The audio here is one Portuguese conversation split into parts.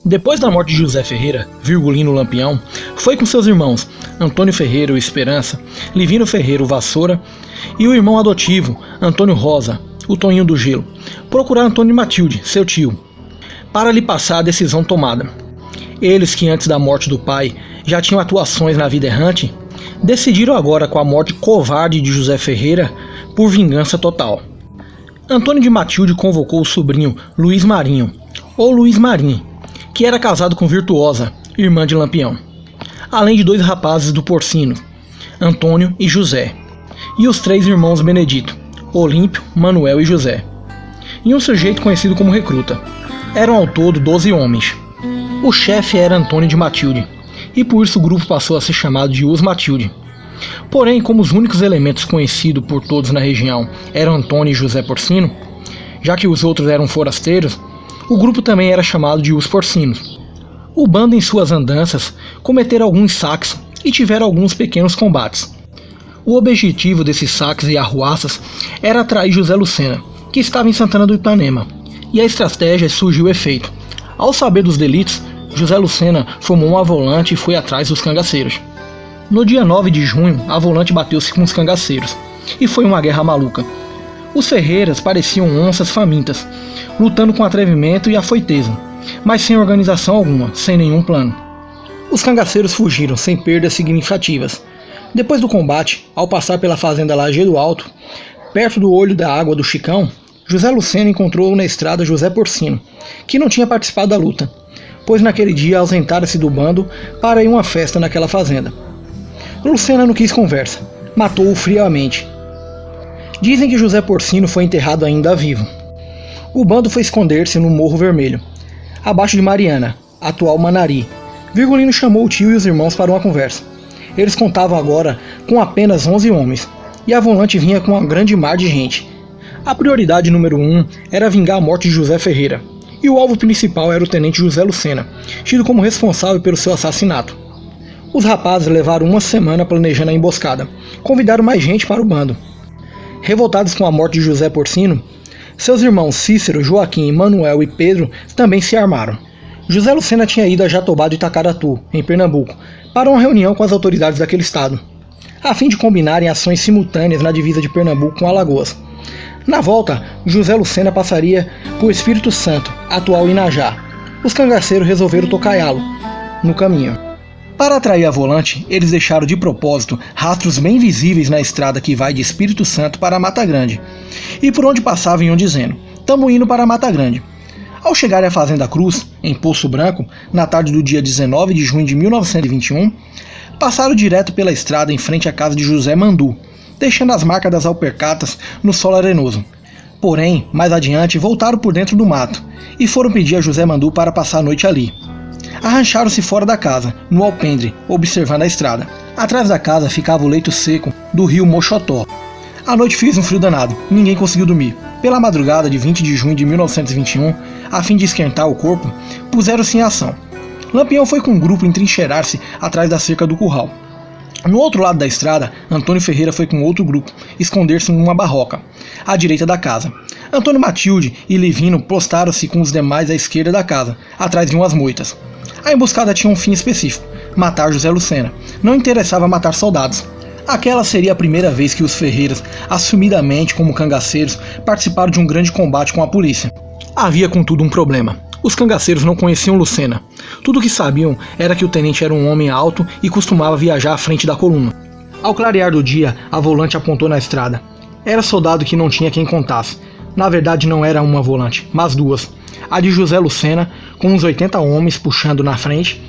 Depois da morte de José Ferreira, Virgulino Lampião, foi com seus irmãos Antônio Ferreira, o Esperança, Livino Ferreira, o Vassoura, e o irmão adotivo, Antônio Rosa, o Toninho do Gelo, procurar Antônio Matilde, seu tio, para lhe passar a decisão tomada. Eles que antes da morte do pai já tinham atuações na vida errante, decidiram agora com a morte covarde de José Ferreira por vingança total. Antônio de Matilde convocou o sobrinho Luiz Marinho, ou Luiz Marim, que era casado com Virtuosa, irmã de Lampião, além de 2 rapazes do Porcino, Antônio e José, e os 3 irmãos Benedito, Olímpio, Manuel e José, e um sujeito conhecido como recruta. Eram ao todo 12 homens. O chefe era Antônio de Matilde, e por isso o grupo passou a ser chamado de Os Matilde. Porém, como os únicos elementos conhecidos por todos na região eram Antônio e José Porcino, já que os outros eram forasteiros, o grupo também era chamado de Os Porcinos. O bando em suas andanças cometeram alguns saques e tiveram alguns pequenos combates. O objetivo desses saques e arruaças era atrair José Lucena, que estava em Santana do Ipanema, e a estratégia surgiu efeito. Ao saber dos delitos, José Lucena formou uma volante e foi atrás dos cangaceiros. No dia 9 de junho, a volante bateu-se com os cangaceiros, e foi uma guerra maluca. Os Ferreiras pareciam onças famintas, lutando com atrevimento e afoiteza, mas sem organização alguma, sem nenhum plano. Os cangaceiros fugiram sem perdas significativas. Depois do combate, ao passar pela fazenda Lajeado Alto, perto do olho da água do Chicão, José Lucena encontrou na estrada José Porcino, que não tinha participado da luta, pois naquele dia ausentara-se do bando para ir a uma festa naquela fazenda. Lucena não quis conversa, matou-o friamente. Dizem que José Porcino foi enterrado ainda vivo. O bando foi esconder-se no Morro Vermelho, abaixo de Mariana, atual Manari. Virgulino chamou o tio e os irmãos para uma conversa. Eles contavam agora com apenas 11 homens, e a volante vinha com um grande mar de gente. A prioridade número 1 era vingar a morte de José Ferreira, e o alvo principal era o tenente José Lucena, tido como responsável pelo seu assassinato. Os rapazes levaram uma semana planejando a emboscada, convidaram mais gente para o bando. Revoltados com a morte de José Porcino, seus irmãos Cícero, Joaquim, Manuel e Pedro também se armaram. José Lucena tinha ido a Jatobá do Itacaratu, em Pernambuco, para uma reunião com as autoridades daquele estado, a fim de combinarem ações simultâneas na divisa de Pernambuco com Alagoas. Na volta, José Lucena passaria por Espírito Santo, atual Inajá. Os cangaceiros resolveram tocaiá-lo no caminho. Para atrair a volante, eles deixaram de propósito rastros bem visíveis na estrada que vai de Espírito Santo para Mata Grande, e por onde passavam iam dizendo: "Tamo indo para Mata Grande". Ao chegarem à Fazenda Cruz, em Poço Branco, na tarde do dia 19 de junho de 1921, passaram direto pela estrada em frente à casa de José Mandu, deixando as marcas das alpercatas no solo arenoso. Porém, mais adiante, voltaram por dentro do mato e foram pedir a José Mandu para passar a noite ali. Arrancharam-se fora da casa, no alpendre, observando a estrada. Atrás da casa ficava o leito seco do rio Moxotó. A noite fez um frio danado, ninguém conseguiu dormir. Pela madrugada de 20 de junho de 1921, a fim de esquentar o corpo, puseram-se em ação. Lampião foi com um grupo entrincheirar-se atrás da cerca do curral. No outro lado da estrada, Antônio Ferreira foi com outro grupo esconder-se numa barroca, à direita da casa. Antônio Matilde e Livino postaram-se com os demais à esquerda da casa, atrás de umas moitas. A emboscada tinha um fim específico: matar José Lucena. Não interessava matar soldados. Aquela seria a primeira vez que os Ferreiras, assumidamente como cangaceiros, participaram de um grande combate com a polícia. Havia, contudo, um problema. Os cangaceiros não conheciam Lucena. Tudo o que sabiam era que o tenente era um homem alto e costumava viajar à frente da coluna. Ao clarear do dia, a volante apontou na estrada. Era soldado que não tinha quem contasse. Na verdade, não era uma volante, mas 2. A de José Lucena, com uns 80 homens puxando na frente,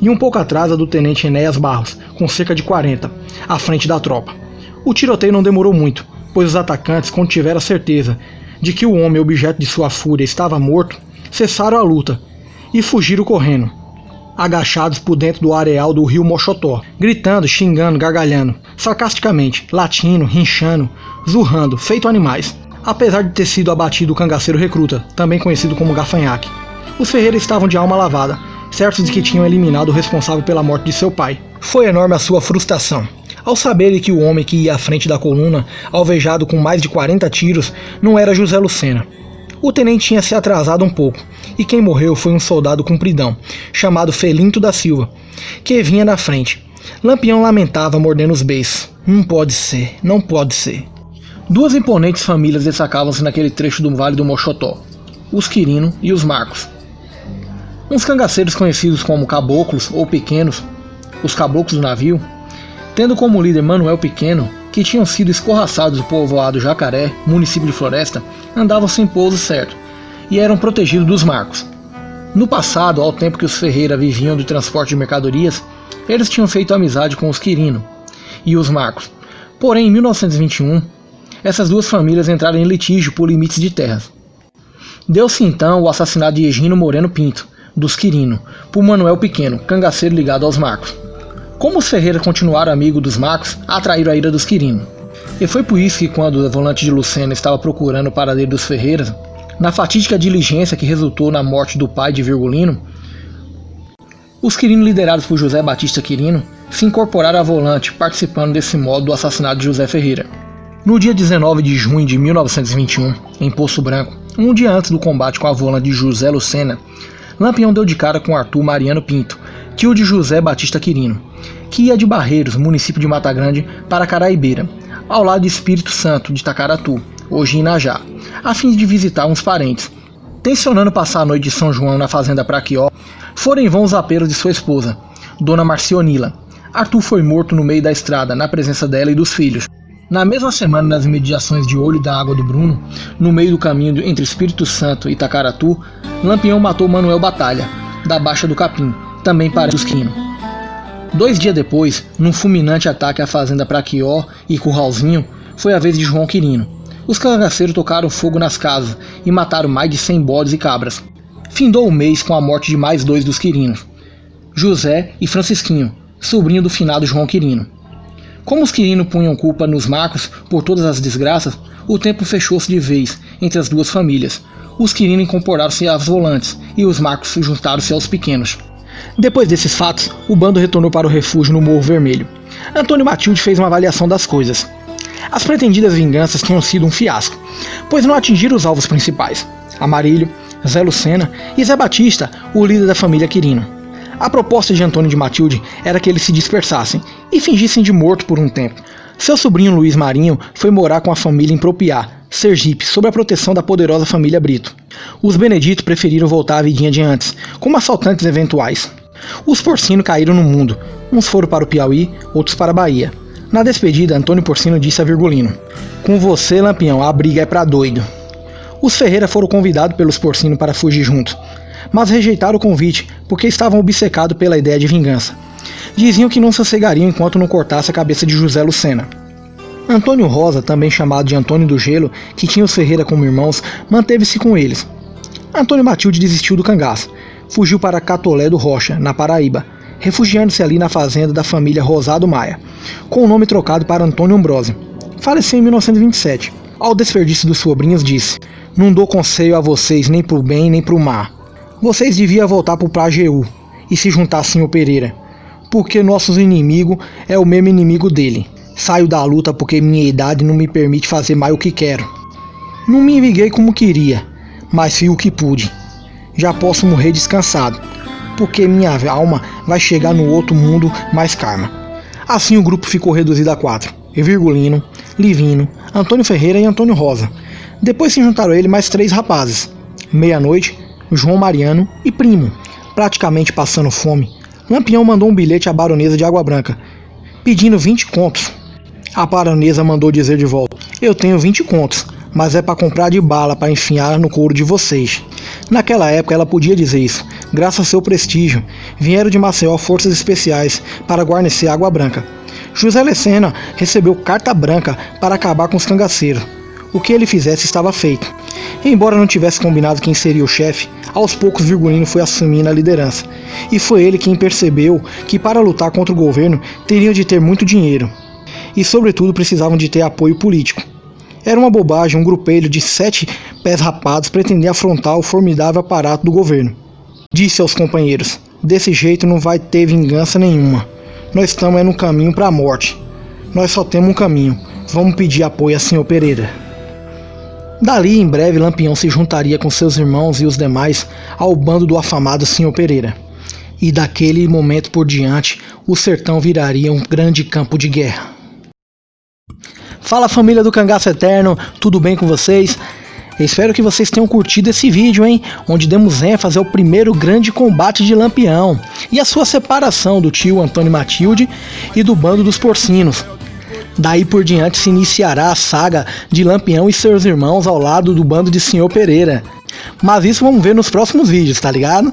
e um pouco atrás a do tenente Enéas Barros, com cerca de 40, à frente da tropa. O tiroteio não demorou muito, pois os atacantes, quando tiveram a certeza de que o homem objeto de sua fúria estava morto, cessaram a luta e fugiram correndo, agachados por dentro do areal do rio Moxotó, gritando, xingando, gargalhando, sarcasticamente, latindo, rinchando, zurrando, feito animais. Apesar de ter sido abatido o cangaceiro recruta, também conhecido como Gafanhaque, os Ferreira estavam de alma lavada, certos de que tinham eliminado o responsável pela morte de seu pai. Foi enorme a sua frustração, ao saberem que o homem que ia à frente da coluna, alvejado com mais de 40 tiros, não era José Lucena. O tenente tinha se atrasado um pouco, e quem morreu foi um soldado cumpridão, chamado Felinto da Silva, que vinha na frente. Lampião lamentava mordendo os beiços. Não pode ser, não pode ser. Duas imponentes famílias destacavam-se naquele trecho do Vale do Moxotó, os Quirino e os Marcos. Uns cangaceiros conhecidos como caboclos ou pequenos, os caboclos do navio, tendo como líder Manuel Pequeno, que tinham sido escorraçados do povoado Jacaré, município de Floresta, andavam sem pouso certo e eram protegidos dos Marcos. No passado, ao tempo que os Ferreira viviam do transporte de mercadorias, eles tinham feito amizade com os Quirino e os Marcos. Porém, em 1921, essas duas famílias entraram em litígio por limites de terras. Deu-se então o assassinato de Egino Moreno Pinto, dos Quirino, por Manuel Pequeno, cangaceiro ligado aos Marcos. Como os Ferreira continuaram amigos dos Marcos, atraíram a ira dos Quirino. E foi por isso que quando o volante de Lucena estava procurando o paradeiro dos Ferreiras, na fatídica diligência que resultou na morte do pai de Virgulino, os Quirino, liderados por José Batista Quirino, se incorporaram a volante, participando desse modo do assassinato de José Ferreira. No dia 19 de junho de 1921, em Poço Branco, um dia antes do combate com a volante de José Lucena, Lampião deu de cara com Arthur Mariano Pinto, tio de José Batista Quirino, que ia de Barreiros, município de Mata Grande, para Caraibeira, ao lado de Espírito Santo de Tacaratu, hoje em Inajá, a fim de visitar uns parentes. Tensionando passar a noite de São João na fazenda Praquió, foram em vão os apelos de sua esposa, Dona Marcionila. Arthur foi morto no meio da estrada, na presença dela e dos filhos. Na mesma semana, nas imediações de Olho da Água do Bruno, no meio do caminho entre Espírito Santo e Tacaratu, Lampião matou Manuel Batalha, da Baixa do Capim, também parente dos Quirino. 2 dias depois, num fulminante ataque à fazenda Praquió e Curralzinho, foi a vez de João Quirino. Os cangaceiros tocaram fogo nas casas e mataram mais de 100 bodes e cabras. Findou o mês com a morte de mais 2 dos Quirinos, José e Francisquinho, sobrinho do finado João Quirino. Como os Quirino punham culpa nos Marcos por todas as desgraças, o tempo fechou-se de vez entre as duas famílias. Os Quirino incorporaram-se às volantes e os Marcos juntaram-se aos pequenos. Depois desses fatos, o bando retornou para o refúgio no Morro Vermelho. Antônio Matilde fez uma avaliação das coisas. As pretendidas vinganças tinham sido um fiasco, pois não atingiram os alvos principais, Amarílio, Zé Lucena e Zé Batista, o líder da família Quirino. A proposta de Antônio de Matilde era que eles se dispersassem e fingissem de morto por um tempo. Seu sobrinho Luiz Marinho foi morar com a família em Propiá, Sergipe, sob a proteção da poderosa família Brito. Os Benedito preferiram voltar à vidinha de antes, como assaltantes eventuais. Os Porcino caíram no mundo, uns foram para o Piauí, outros para a Bahia. Na despedida, Antônio Porcino disse a Virgulino: "Com você, Lampião, a briga é pra doido." Os Ferreira foram convidados pelos Porcino para fugir juntos, mas rejeitaram o convite porque estavam obcecados pela ideia de vingança. Diziam que não sossegariam enquanto não cortasse a cabeça de José Lucena. Antônio Rosa, também chamado de Antônio do Gelo, que tinha os Ferreira como irmãos, manteve-se com eles. Antônio Matilde desistiu do cangaço, fugiu para Catolé do Rocha, na Paraíba, refugiando-se ali na fazenda da família Rosado Maia, com o nome trocado para Antônio Ambrosio. Faleceu em 1927. Ao desperdício dos sobrinhos, disse: "Não dou conselho a vocês nem pro bem nem pro mal. Vocês deviam voltar pro Prajeú e se juntar assim ao Pereira, porque nossos inimigo é o mesmo inimigo dele. Saio da luta porque minha idade não me permite fazer mais o que quero. Não me enviguei como queria, mas fiz o que pude. Já posso morrer descansado, porque minha alma vai chegar no outro mundo mais karma." Assim o grupo ficou reduzido a 4: Virgulino, Livino, Antônio Ferreira e Antônio Rosa. Depois se juntaram a ele mais 3 rapazes: Meia-Noite, João Mariano e Primo. Praticamente passando fome, Lampião mandou um bilhete à baronesa de Água Branca, pedindo 20 contos. A baronesa mandou dizer de volta: "Eu tenho 20 contos, mas é para comprar de bala para enfiar no couro de vocês." Naquela época ela podia dizer isso, graças ao seu prestígio. Vieram de Maceió forças especiais para guarnecer Água Branca. José Lucena recebeu carta branca para acabar com os cangaceiros. O que ele fizesse estava feito. Embora não tivesse combinado quem seria o chefe, aos poucos Virgulino foi assumindo a liderança. E foi ele quem percebeu que para lutar contra o governo teriam de ter muito dinheiro. E sobretudo precisavam de ter apoio político. Era uma bobagem um grupelho de 7 pés rapados pretender afrontar o formidável aparato do governo. Disse aos companheiros: "Desse jeito não vai ter vingança nenhuma. Nós estamos no caminho para a morte. Nós só temos um caminho. Vamos pedir apoio a senhor Pereira." Dali, em breve, Lampião se juntaria com seus irmãos e os demais ao bando do afamado Sr. Pereira. E daquele momento por diante, o sertão viraria um grande campo de guerra. Fala, família do Cangaço Eterno, tudo bem com vocês? Espero que vocês tenham curtido esse vídeo, hein? Onde demos ênfase ao primeiro grande combate de Lampião e a sua separação do tio Antônio Matilde e do bando dos porcinos. Daí por diante se iniciará a saga de Lampião e seus irmãos ao lado do bando de Sr. Pereira. Mas isso vamos ver nos próximos vídeos, tá ligado?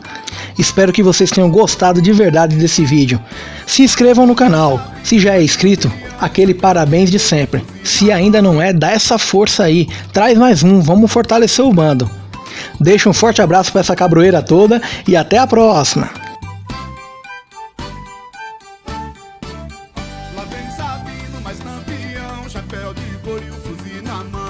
Espero que vocês tenham gostado de verdade desse vídeo. Se inscrevam no canal. Se já é inscrito, aquele parabéns de sempre. Se ainda não é, dá essa força aí. Traz mais um, vamos fortalecer o bando. Deixa um forte abraço para essa cabroeira toda e até a próxima. Lá vem Sabino, mais Lampião, chapéu de couro e o fuzil na mão.